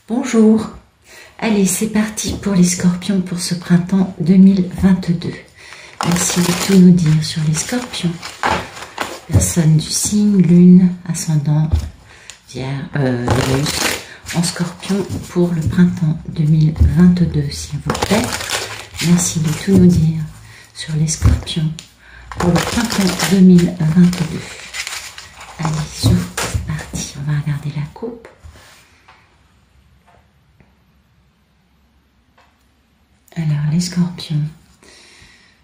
Bonjour, allez c'est parti pour les scorpions pour ce printemps 2022. Merci de tout nous dire sur les scorpions. Personne du signe, lune, ascendant, Vénus, en scorpion pour le printemps 2022 s'il vous plaît. Merci de tout nous dire sur les scorpions pour le printemps 2022. Allez, c'est parti, on va regarder la coupe. Alors, les scorpions.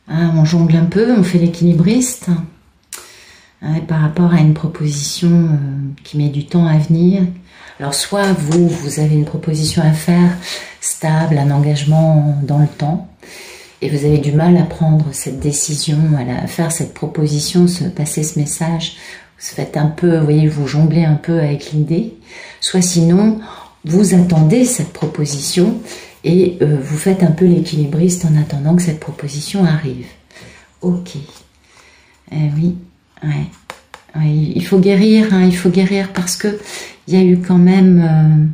Ah, on jongle un peu, on fait l'équilibriste. Par rapport à une proposition qui met du temps à venir. Alors, soit vous avez une proposition à faire stable, un engagement dans le temps, et vous avez du mal à prendre cette décision, à faire cette proposition, passer ce message. Vous faites un peu, vous voyez, vous jonglez un peu avec l'idée. Soit sinon, vous attendez cette proposition et vous faites un peu l'équilibriste en attendant que cette proposition arrive. Ok. Oui, ouais. Oui, il faut guérir, hein, il faut guérir parce que il y a eu quand même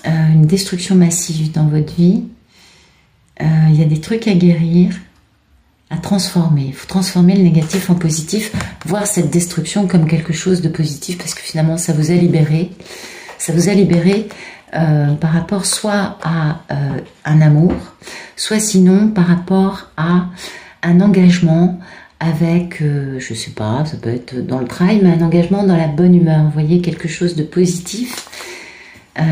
une destruction massive dans votre vie. Il y a des trucs à guérir, à transformer. Il faut transformer le négatif en positif, voir cette destruction comme quelque chose de positif parce que finalement ça vous a libéré. Ça vous a libéré par rapport soit à un amour, soit sinon par rapport à un engagement avec, je sais pas, ça peut être dans le travail, mais un engagement dans la bonne humeur. Vous voyez, quelque chose de positif.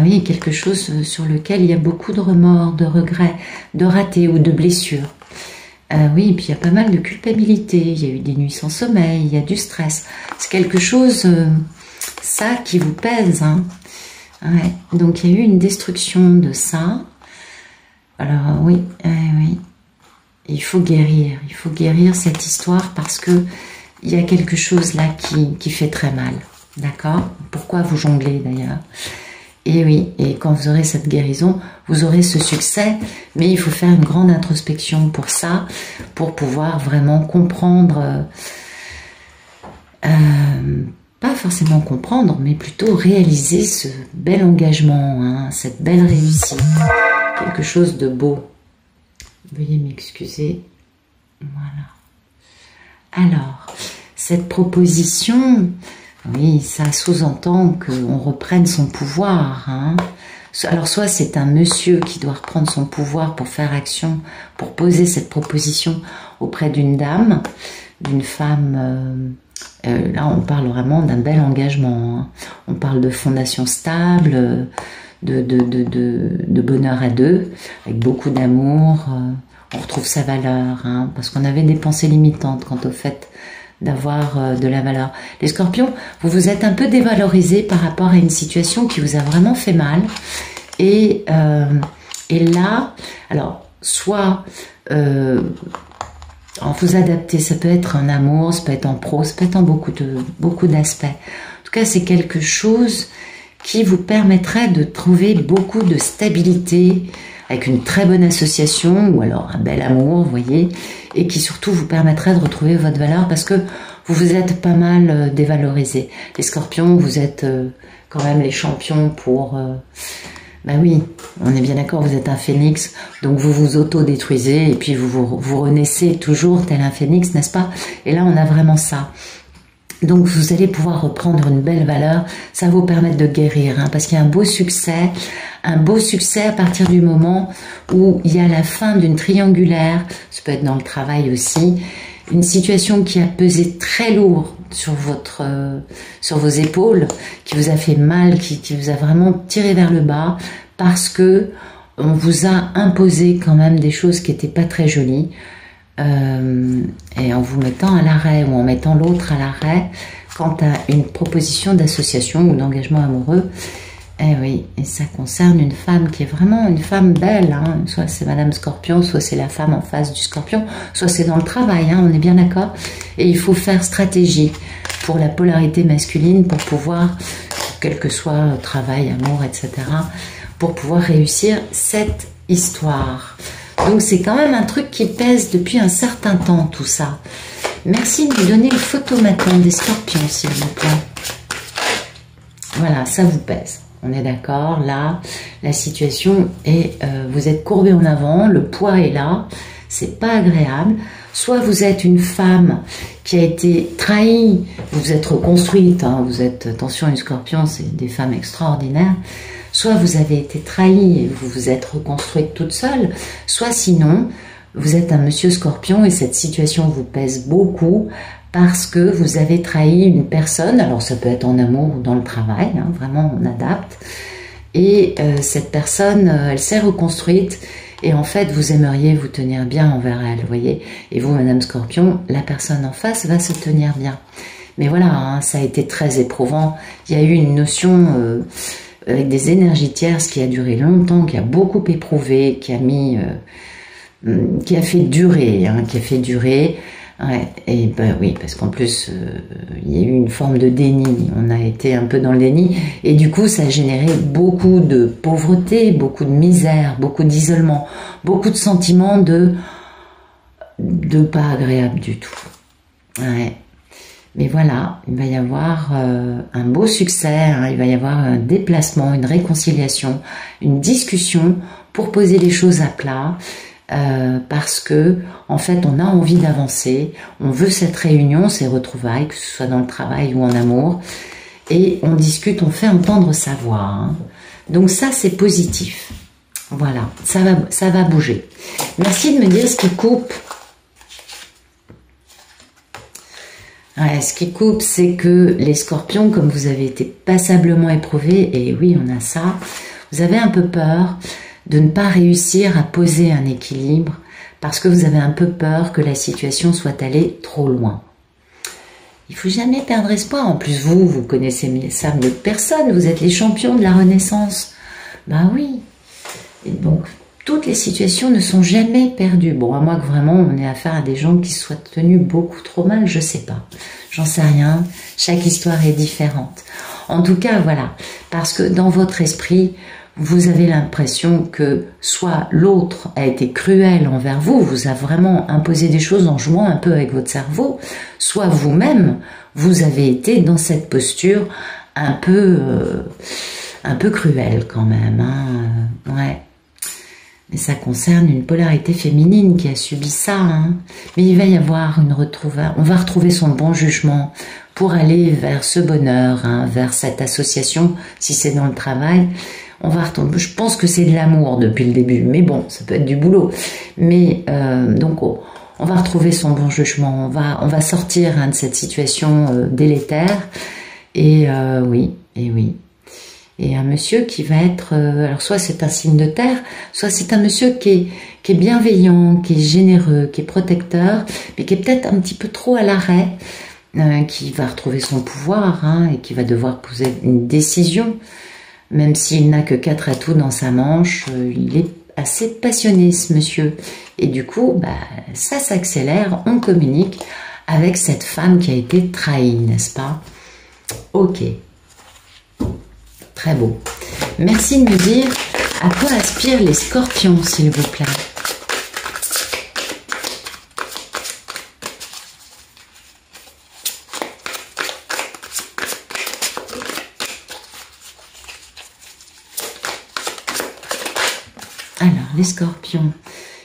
Oui, quelque chose sur lequel il y a beaucoup de remords, de regrets, de ratés ou de blessures. Oui, et puis il y a pas mal de culpabilité, il y a eu des nuits sans sommeil, il y a du stress. C'est quelque chose, ça, qui vous pèse, hein. Ouais, donc il y a eu une destruction de ça. Alors oui, oui, il faut guérir cette histoire parce que il y a quelque chose là qui fait très mal, d'accord? Pourquoi vous jonglez d'ailleurs? Et oui, et quand vous aurez cette guérison, vous aurez ce succès, mais il faut faire une grande introspection pour ça, pour pouvoir vraiment comprendre, pas forcément comprendre, mais plutôt réaliser ce bel engagement, hein, cette belle réussite, quelque chose de beau. Veuillez m'excuser. Voilà. Alors, cette proposition, oui, ça sous-entend qu'on reprenne son pouvoir, hein. Alors, soit c'est un monsieur qui doit reprendre son pouvoir pour faire action, pour poser cette proposition auprès d'une dame, d'une femme. Là, on parle vraiment d'un bel engagement, hein. On parle de fondation stable, de bonheur à deux, avec beaucoup d'amour. On retrouve sa valeur, hein, parce qu'on avait des pensées limitantes quant au fait d'avoir de la valeur. Les scorpions, vous vous êtes un peu dévalorisés par rapport à une situation qui vous a vraiment fait mal. Et là, alors, soit vous adaptez, ça peut être en amour, ça peut être en pro, ça peut être en beaucoup d'aspects. En tout cas, c'est quelque chose qui vous permettrait de trouver beaucoup de stabilité avec une très bonne association ou alors un bel amour, vous voyez, et qui surtout vous permettrait de retrouver votre valeur parce que vous vous êtes pas mal dévalorisé. Les scorpions, vous êtes quand même les champions pour... Ben oui, on est bien d'accord, vous êtes un phénix, donc vous vous auto-détruisez et puis vous renaissez toujours tel un phénix, n'est-ce pas? Et là, on a vraiment ça. Donc, vous allez pouvoir reprendre une belle valeur, ça va vous permettre de guérir, hein, parce qu'il y a un beau succès à partir du moment où il y a la fin d'une triangulaire, ça peut être dans le travail aussi, une situation qui a pesé très lourd sur vos épaules, qui vous a fait mal, qui vous a vraiment tiré vers le bas, parce que on vous a imposé quand même des choses qui n'étaient pas très jolies, et en vous mettant à l'arrêt ou en mettant l'autre à l'arrêt quant à une proposition d'association ou d'engagement amoureux. Eh oui, et ça concerne une femme qui est vraiment une femme belle, hein. Soit c'est Madame Scorpion, soit c'est la femme en face du Scorpion, soit c'est dans le travail, hein, on est bien d'accord. Et il faut faire stratégie pour la polarité masculine, pour pouvoir, quel que soit travail, amour, etc., pour pouvoir réussir cette histoire. Donc c'est quand même un truc qui pèse depuis un certain temps, tout ça. Merci de me donner une photo maintenant des scorpions, s'il vous plaît. Voilà, ça vous pèse. On est d'accord, là, la situation est, vous êtes courbé en avant, le poids est là, c'est pas agréable. Soit vous êtes une femme qui a été trahie, vous vous êtes reconstruite, hein, vous êtes, attention, une scorpion, c'est des femmes extraordinaires. Soit vous avez été trahie et vous vous êtes reconstruite toute seule, soit sinon, vous êtes un monsieur scorpion et cette situation vous pèse beaucoup parce que vous avez trahi une personne, alors ça peut être en amour ou dans le travail, hein, vraiment on adapte, et cette personne, elle s'est reconstruite, et en fait vous aimeriez vous tenir bien envers elle, vous voyez, et vous, Madame Scorpion, la personne en face va se tenir bien. Mais voilà, hein, ça a été très éprouvant, il y a eu une notion avec des énergies tierces qui a duré longtemps, qui a beaucoup éprouvé, qui a mis... qui a fait durer, hein, ouais, et ben oui, parce qu'en plus, il y a eu une forme de déni, on a été un peu dans le déni, et du coup, ça a généré beaucoup de pauvreté, beaucoup de misère, beaucoup d'isolement, beaucoup de sentiments de pas agréable du tout. Ouais. Mais voilà, il va y avoir un beau succès, hein, il va y avoir un déplacement, une réconciliation, une discussion pour poser les choses à plat, parce que en fait on a envie d'avancer, on veut cette réunion, ces retrouvailles, que ce soit dans le travail ou en amour, et on discute, on fait entendre sa voix, hein. Donc ça c'est positif, voilà, ça va bouger. Merci de me dire ce qui coupe. Ouais, ce qui coupe, c'est que les scorpions, comme vous avez été passablement éprouvés, et oui on a ça, vous avez un peu peur de ne pas réussir à poser un équilibre parce que vous avez un peu peur que la situation soit allée trop loin. Il faut jamais perdre espoir. En plus, vous connaissez ça mieux que personne. Vous êtes les champions de la Renaissance. Ben oui. Et donc, toutes les situations ne sont jamais perdues. Bon, à moins que vraiment on ait affaire à des gens qui soient tenus beaucoup trop mal, je sais pas. J'en sais rien. Chaque histoire est différente. En tout cas, voilà. Parce que dans votre esprit, vous avez l'impression que soit l'autre a été cruel envers vous, vous a vraiment imposé des choses en jouant un peu avec votre cerveau, soit vous-même, vous avez été dans cette posture un peu cruelle quand même, hein, ouais. Mais ça concerne une polarité féminine qui a subi ça, hein. Mais il va y avoir une retrouvaille, on va retrouver son bon jugement pour aller vers ce bonheur, hein, vers cette association, si c'est dans le travail. On va retomber, je pense que c'est de l'amour depuis le début, mais bon, ça peut être du boulot. Mais donc, on va retrouver son bon jugement, on va sortir, hein, de cette situation délétère. Et oui. Et un monsieur qui va être, alors soit c'est un signe de terre, soit c'est un monsieur qui est bienveillant, qui est généreux, qui est protecteur, mais qui est peut-être un petit peu trop à l'arrêt, qui va retrouver son pouvoir, hein, et qui va devoir poser une décision. Même s'il n'a que 4 atouts dans sa manche, il est assez passionné, ce monsieur. Et du coup, bah, ça s'accélère, on communique avec cette femme qui a été trahie, n'est-ce pas? Ok. Très beau. Merci de me dire à quoi aspirent les scorpions, s'il vous plaît. Alors, les scorpions,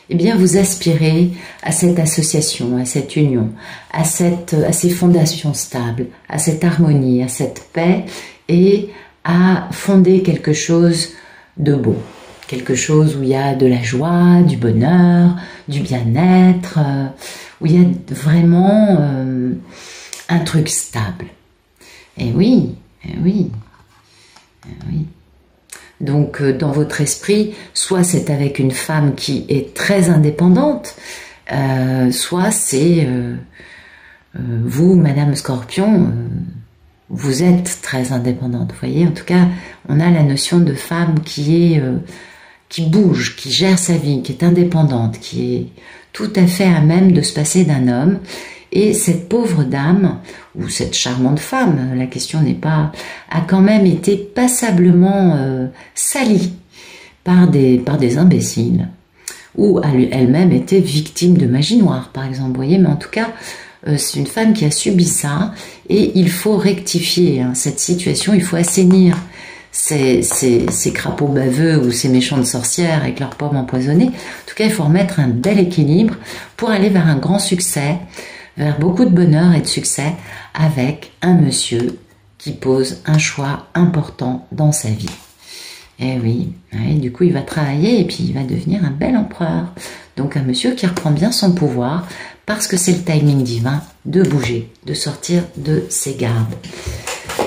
eh bien, vous aspirez à cette association, à cette union, à ces fondations stables, à cette harmonie, à cette paix et à fonder quelque chose de beau. Quelque chose où il y a de la joie, du bonheur, du bien-être, où il y a vraiment un truc stable. Et oui, et oui, et oui. Donc, dans votre esprit, soit c'est avec une femme qui est très indépendante, soit c'est vous, Madame Scorpion, vous êtes très indépendante. Vous voyez, en tout cas, on a la notion de femme qui bouge, qui gère sa vie, qui est indépendante, qui est tout à fait à même de se passer d'un homme. Et cette pauvre dame, ou cette charmante femme, la question n'est pas, a quand même été passablement salie par des imbéciles, ou elle-même était victime de magie noire, par exemple, vous voyez, mais en tout cas, c'est une femme qui a subi ça, et il faut rectifier, hein, cette situation, il faut assainir ces crapauds baveux ou ces méchantes sorcières avec leurs pommes empoisonnées. En tout cas, il faut remettre un bel équilibre pour aller vers un grand succès, vers beaucoup de bonheur et de succès avec un monsieur qui pose un choix important dans sa vie. Et oui, du coup, il va travailler et puis il va devenir un bel empereur. Donc un monsieur qui reprend bien son pouvoir parce que c'est le timing divin de bouger, de sortir de ses gardes.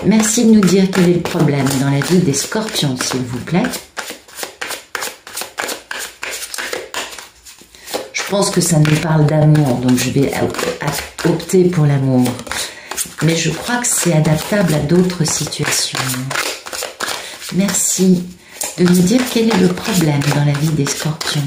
Merci de nous dire quel est le problème dans la vie des scorpions, s'il vous plaît. Je pense que ça nous parle d'amour, donc je vais opter pour l'amour. Mais je crois que c'est adaptable à d'autres situations. Merci de nous dire quel est le problème dans la vie des scorpions.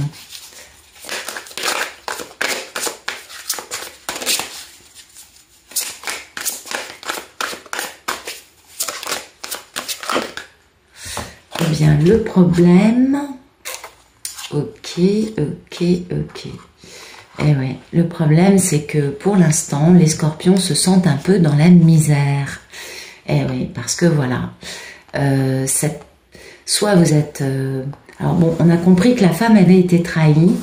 Eh bien, le problème... Ok. Eh ouais, le problème, c'est que pour l'instant, les scorpions se sentent un peu dans la misère. Eh oui, parce que voilà, soit vous êtes... alors bon, on a compris que la femme avait été trahie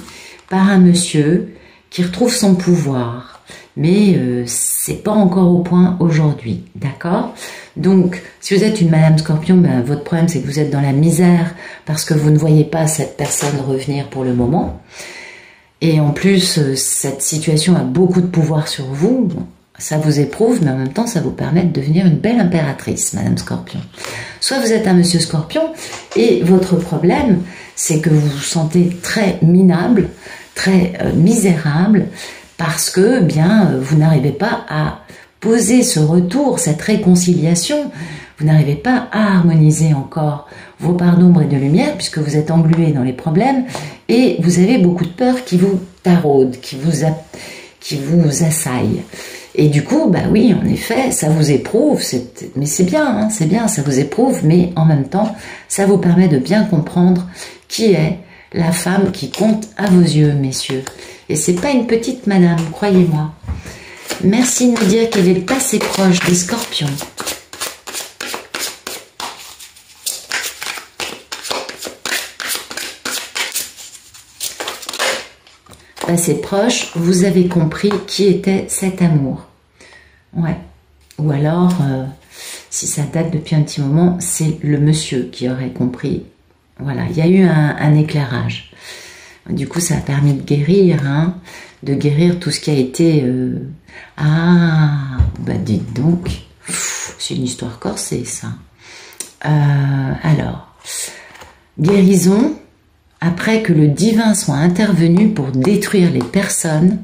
par un monsieur qui retrouve son pouvoir. Mais c'est pas encore au point aujourd'hui, d'accord? Donc, si vous êtes une Madame Scorpion, ben, votre problème, c'est que vous êtes dans la misère parce que vous ne voyez pas cette personne revenir pour le moment. Et en plus, cette situation a beaucoup de pouvoir sur vous. Ça vous éprouve, mais en même temps, ça vous permet de devenir une belle impératrice, Madame Scorpion. Soit vous êtes un Monsieur Scorpion, et votre problème, c'est que vous vous sentez très minable, très misérable, parce que, bien, vous n'arrivez pas à poser ce retour, cette réconciliation. Vous n'arrivez pas à harmoniser encore vos parts d'ombre et de lumière, puisque vous êtes englué dans les problèmes, et vous avez beaucoup de peur qui vous taraude, qui vous assaille. Et du coup, bah oui, en effet, ça vous éprouve, mais c'est bien, hein, c'est bien, ça vous éprouve, mais en même temps, ça vous permet de bien comprendre qui est la femme qui compte à vos yeux, messieurs. Et c'est pas une petite madame, croyez-moi. Merci de nous dire qu'elle est le passé proche des scorpions. Passé proche, vous avez compris qui était cet amour. Ouais. Ou alors, si ça date depuis un petit moment, c'est le monsieur qui aurait compris. Voilà, il y a eu un éclairage. Du coup, ça a permis de guérir, hein, de guérir tout ce qui a été... Ah, bah dites donc, c'est une histoire corsée, ça. Alors, guérison... Après que le divin soit intervenu pour détruire les personnes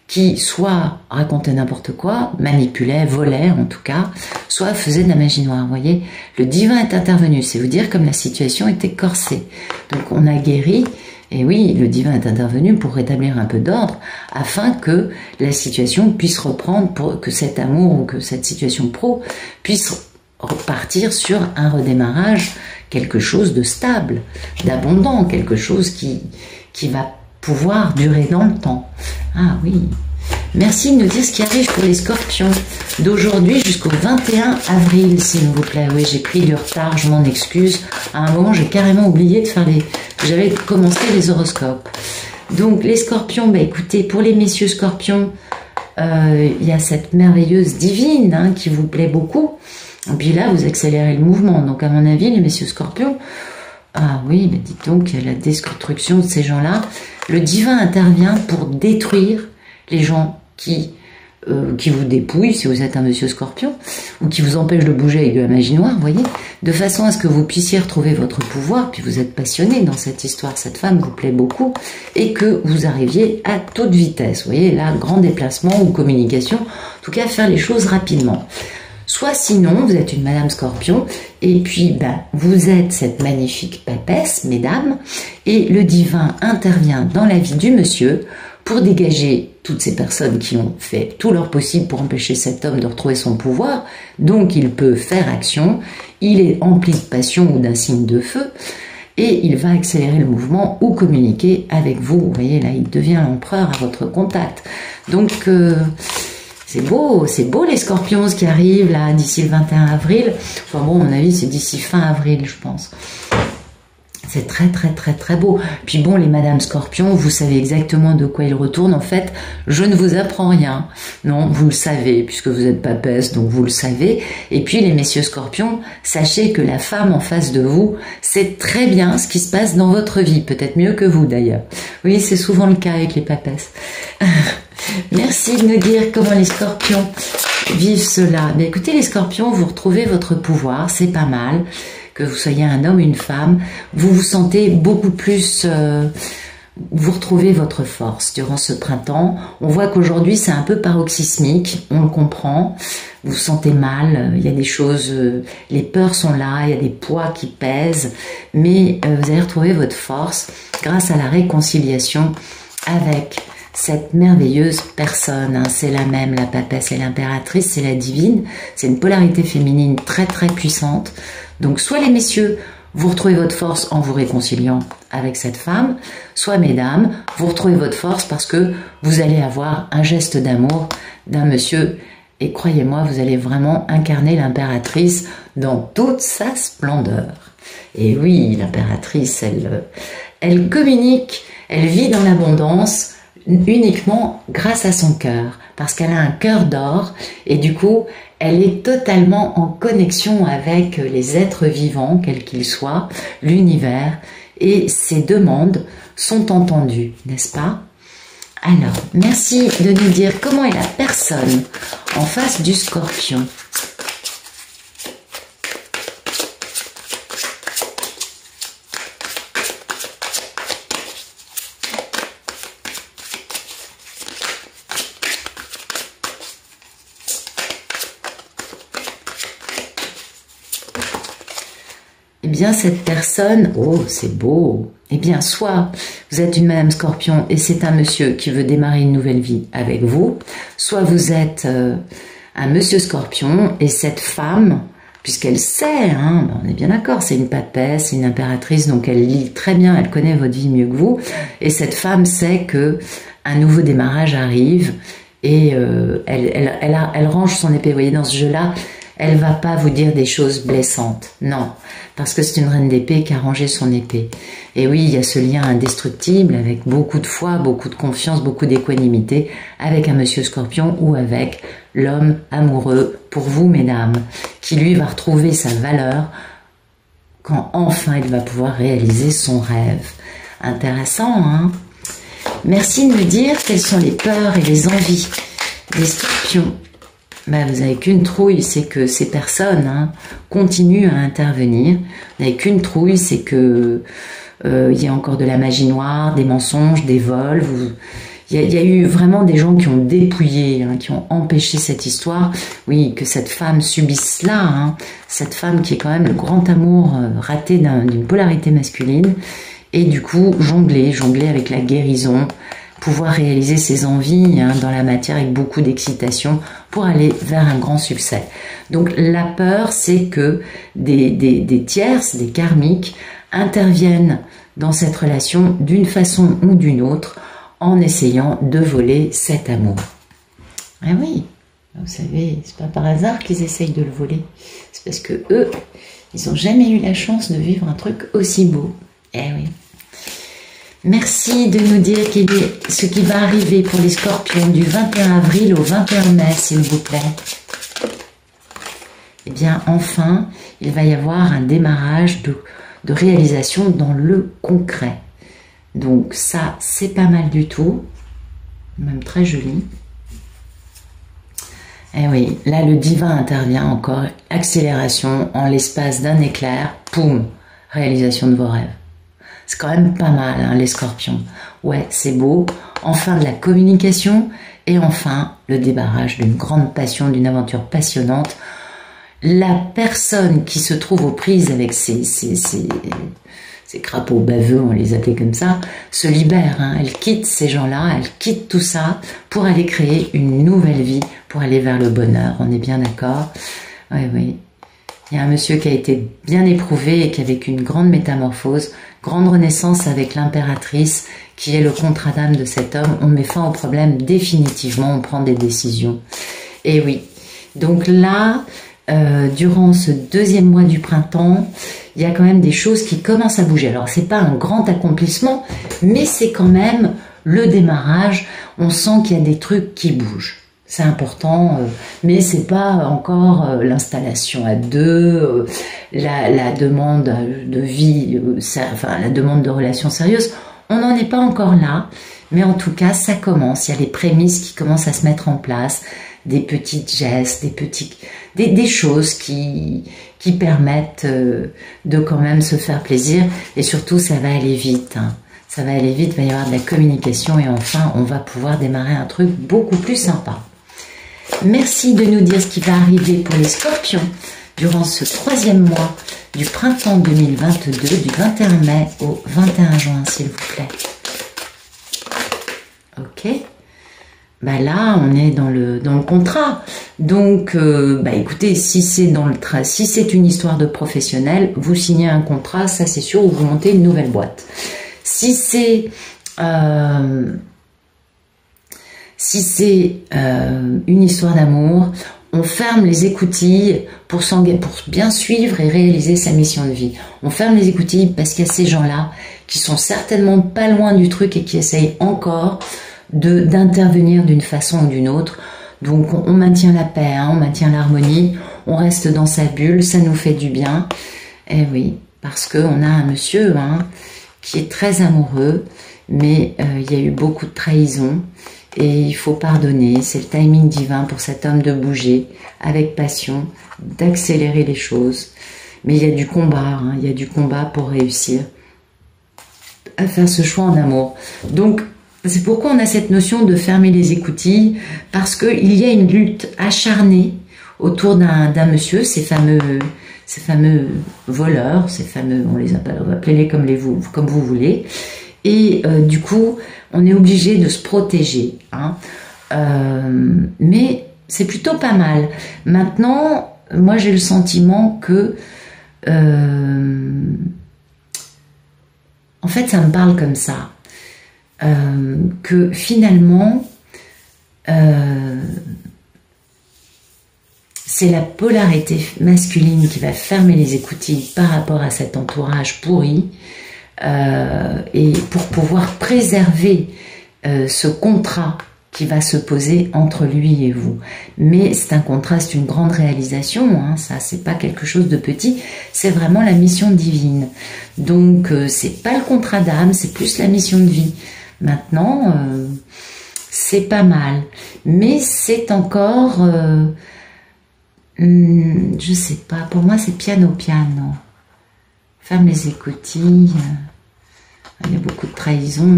qui soit racontaient n'importe quoi, manipulaient, volaient en tout cas, soit faisaient de la magie noire. Vous voyez, le divin est intervenu, c'est vous dire comme la situation était corsée. Donc on a guéri, et oui, le divin est intervenu pour rétablir un peu d'ordre, afin que la situation puisse reprendre, pour que cet amour ou que cette situation pro puisse repartir sur un redémarrage, quelque chose de stable, d'abondant, quelque chose qui va pouvoir durer dans le temps. Ah oui. Merci de nous dire ce qui arrive pour les scorpions d'aujourd'hui jusqu'au 21 avril, s'il vous plaît. Oui, j'ai pris du retard, je m'en excuse. À un moment, j'ai carrément oublié de faire j'avais commencé les horoscopes. Donc, les scorpions, bah écoutez, pour les messieurs scorpions, il y a cette merveilleuse divine, hein, qui vous plaît beaucoup. Et puis là, vous accélérez le mouvement. Donc, à mon avis, les messieurs scorpions, ah oui, mais dites donc, il y a la destruction de ces gens-là. Le divin intervient pour détruire les gens qui vous dépouillent, si vous êtes un monsieur scorpion, ou qui vous empêchent de bouger avec de la magie noire, vous voyez, de façon à ce que vous puissiez retrouver votre pouvoir, puis vous êtes passionné dans cette histoire, cette femme vous plaît beaucoup, et que vous arriviez à toute vitesse, vous voyez, là, grand déplacement ou communication, en tout cas, faire les choses rapidement. Soit sinon, vous êtes une Madame Scorpion, et puis ben, vous êtes cette magnifique papesse, mesdames, et le divin intervient dans la vie du monsieur pour dégager toutes ces personnes qui ont fait tout leur possible pour empêcher cet homme de retrouver son pouvoir. Donc il peut faire action, il est empli de passion ou d'un signe de feu, et il va accélérer le mouvement ou communiquer avec vous. Vous voyez là, il devient l'empereur à votre contact. Donc... c'est beau les scorpions, ce qui arrive là d'ici le 21 avril. Enfin bon, à mon avis, c'est d'ici fin avril, je pense. C'est très très très très beau. Puis bon, les Madame Scorpion, vous savez exactement de quoi ils retournent. En fait, je ne vous apprends rien. Non, vous le savez, puisque vous êtes papesse, donc vous le savez. Et puis les messieurs Scorpions, sachez que la femme en face de vous sait très bien ce qui se passe dans votre vie. Peut-être mieux que vous d'ailleurs. Oui, c'est souvent le cas avec les papesses. Merci de nous dire comment les Scorpions vivent cela. Mais écoutez, les Scorpions, vous retrouvez votre pouvoir, c'est pas mal. Que vous soyez un homme, une femme, vous vous sentez beaucoup plus, vous retrouvez votre force durant ce printemps. On voit qu'aujourd'hui c'est un peu paroxysmique, on le comprend, vous vous sentez mal, il y a des choses, les peurs sont là, il y a des poids qui pèsent, mais vous allez retrouver votre force grâce à la réconciliation avec cette merveilleuse personne, hein. C'est la même, la papesse et l'impératrice, c'est la divine, c'est une polarité féminine très très puissante. Donc soit les messieurs, vous retrouvez votre force en vous réconciliant avec cette femme, soit mesdames, vous retrouvez votre force parce que vous allez avoir un geste d'amour d'un monsieur et croyez-moi, vous allez vraiment incarner l'impératrice dans toute sa splendeur. Et oui, l'impératrice, elle communique, elle vit dans l'abondance uniquement grâce à son cœur, parce qu'elle a un cœur d'or et du coup, elle est totalement en connexion avec les êtres vivants, quels qu'ils soient, l'univers, et ses demandes sont entendues, n'est-ce pas? Alors, merci de nous dire comment est la personne en face du Scorpion. Eh bien, cette personne, oh, c'est beau. Eh bien, soit vous êtes une Madame Scorpion et c'est un monsieur qui veut démarrer une nouvelle vie avec vous, soit vous êtes un monsieur Scorpion et cette femme, puisqu'elle sait, hein, on est bien d'accord, c'est une papesse, c'est une impératrice, donc elle lit très bien, elle connaît votre vie mieux que vous, et cette femme sait que un nouveau démarrage arrive et elle range son épée. Vous voyez, dans ce jeu-là, elle va pas vous dire des choses blessantes, non, parce que c'est une reine d'épée qui a rangé son épée. Et oui, il y a ce lien indestructible avec beaucoup de foi, beaucoup de confiance, beaucoup d'équanimité avec un monsieur Scorpion ou avec l'homme amoureux pour vous, mesdames, qui lui va retrouver sa valeur quand enfin il va pouvoir réaliser son rêve. Intéressant, hein? Merci de me dire quelles sont les peurs et les envies des Scorpions. Ben, vous n'avez qu'une trouille, c'est que ces personnes continuent à intervenir. Vous n'avez qu'une trouille, c'est que il y a encore de la magie noire, des mensonges, des vols. Il y a eu vraiment des gens qui ont dépouillé, qui ont empêché cette histoire. Oui, que cette femme subisse cela, cette femme qui est quand même le grand amour raté d'une polarité masculine. Et du coup, jongler avec la guérison, pouvoir réaliser ses envies dans la matière avec beaucoup d'excitation pour aller vers un grand succès. Donc la peur, c'est que des tierces, des karmiques, interviennent dans cette relation d'une façon ou d'une autre en essayant de voler cet amour. Ah oui, vous savez, c'est pas par hasard qu'ils essayent de le voler. C'est parce que eux, ils n'ont jamais eu la chance de vivre un truc aussi beau. Eh oui. Merci de nous dire ce qui va arriver pour les Scorpions du 21 avril au 21 mai, s'il vous plaît. Eh bien, enfin, il va y avoir un démarrage de réalisation dans le concret. Donc ça, c'est pas mal du tout, même très joli. Et oui, là, le divin intervient encore, accélération en l'espace d'un éclair, poum, réalisation de vos rêves. C'est quand même pas mal, les Scorpions. Ouais, c'est beau. Enfin, de la communication et enfin, le débarrage d'une grande passion, d'une aventure passionnante. La personne qui se trouve aux prises avec ces crapauds baveux, on les appelait comme ça, se libère. Elle quitte ces gens-là, elle quitte tout ça pour aller créer une nouvelle vie, pour aller vers le bonheur. On est bien d'accord? Oui, oui. Il y a un monsieur qui a été bien éprouvé et qui a vécu une grande métamorphose, grande renaissance avec l'impératrice, qui est le contrat d'âme de cet homme. On met fin au problème définitivement, on prend des décisions. Et oui, donc là, durant ce deuxième mois du printemps, il y a quand même des choses qui commencent à bouger. Alors, c'est pas un grand accomplissement, mais c'est quand même le démarrage. On sent qu'il y a des trucs qui bougent. C'est important, mais c'est pas encore l'installation à deux, la demande de vie, enfin la demande de relations sérieuses. On n'en est pas encore là, mais en tout cas, ça commence. Il y a les prémices qui commencent à se mettre en place, des petites gestes, des choses qui permettent de quand même se faire plaisir. Et surtout, ça va aller vite. Hein. Ça va aller vite, il va y avoir de la communication et enfin, on va pouvoir démarrer un truc beaucoup plus sympa. Merci de nous dire ce qui va arriver pour les scorpions durant ce troisième mois du printemps 2022, du 21 mai au 21 juin, s'il vous plaît. Ok. Bah là, on est dans le contrat. Donc, écoutez, si c'est une histoire de professionnel, vous signez un contrat, ça c'est sûr, ou vous montez une nouvelle boîte. Si c'est une histoire d'amour, on ferme les écoutilles pour bien suivre et réaliser sa mission de vie. On ferme les écoutilles parce qu'il y a ces gens-là qui sont certainement pas loin du truc et qui essayent encore d'intervenir d'une façon ou d'une autre. Donc on maintient la paix, hein, on maintient l'harmonie, on reste dans sa bulle, ça nous fait du bien. Et oui, parce qu'on a un monsieur qui est très amoureux, mais il y a eu beaucoup de trahison. Et il faut pardonner, c'est le timing divin pour cet homme de bouger avec passion, d'accélérer les choses. Mais il y a du combat, il y a du combat pour réussir à faire ce choix en amour. Donc, c'est pourquoi on a cette notion de fermer les écoutilles, parce qu'il y a une lutte acharnée autour d'un monsieur, ces fameux voleurs, on les appelle, appelez-les comme vous voulez. Et du coup, on est obligé de se protéger. Mais c'est plutôt pas mal. Maintenant, moi j'ai le sentiment que... en fait, ça me parle comme ça. Que finalement, c'est la polarité masculine qui va fermer les écoutilles par rapport à cet entourage pourri. Et pour pouvoir préserver ce contrat qui va se poser entre lui et vous. Mais c'est un contrat, c'est une grande réalisation, ça c'est pas quelque chose de petit, c'est vraiment la mission divine. Donc c'est pas le contrat d'âme, c'est plus la mission de vie. Maintenant, c'est pas mal, mais c'est encore, je sais pas, pour moi c'est piano. Ferme les écoutilles. Il y a beaucoup de trahisons,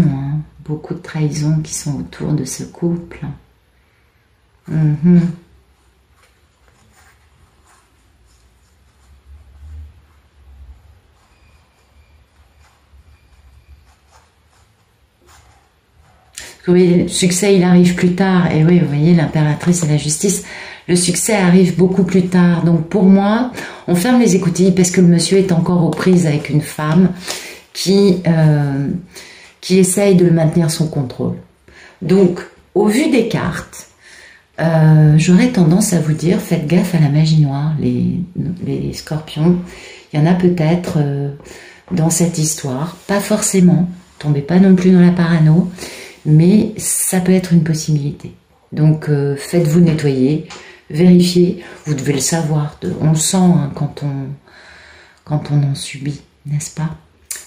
beaucoup de trahisons qui sont autour de ce couple. Oui, le succès, il arrive plus tard. Et oui, vous voyez, l'impératrice et la justice, le succès arrive beaucoup plus tard. Donc pour moi, on ferme les écoutilles parce que le monsieur est encore aux prises avec une femme qui essaye de le maintenir sous contrôle. Donc, au vu des cartes, j'aurais tendance à vous dire, faites gaffe à la magie noire, les scorpions. Il y en a peut-être dans cette histoire, pas forcément, tombez pas non plus dans la parano, mais ça peut être une possibilité. Donc, faites-vous nettoyer, vérifiez, vous devez le savoir, on le sent quand on en subit, n'est-ce pas?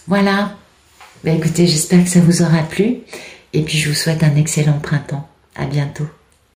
Voilà, écoutez, j'espère que ça vous aura plu et puis je vous souhaite un excellent printemps. À bientôt.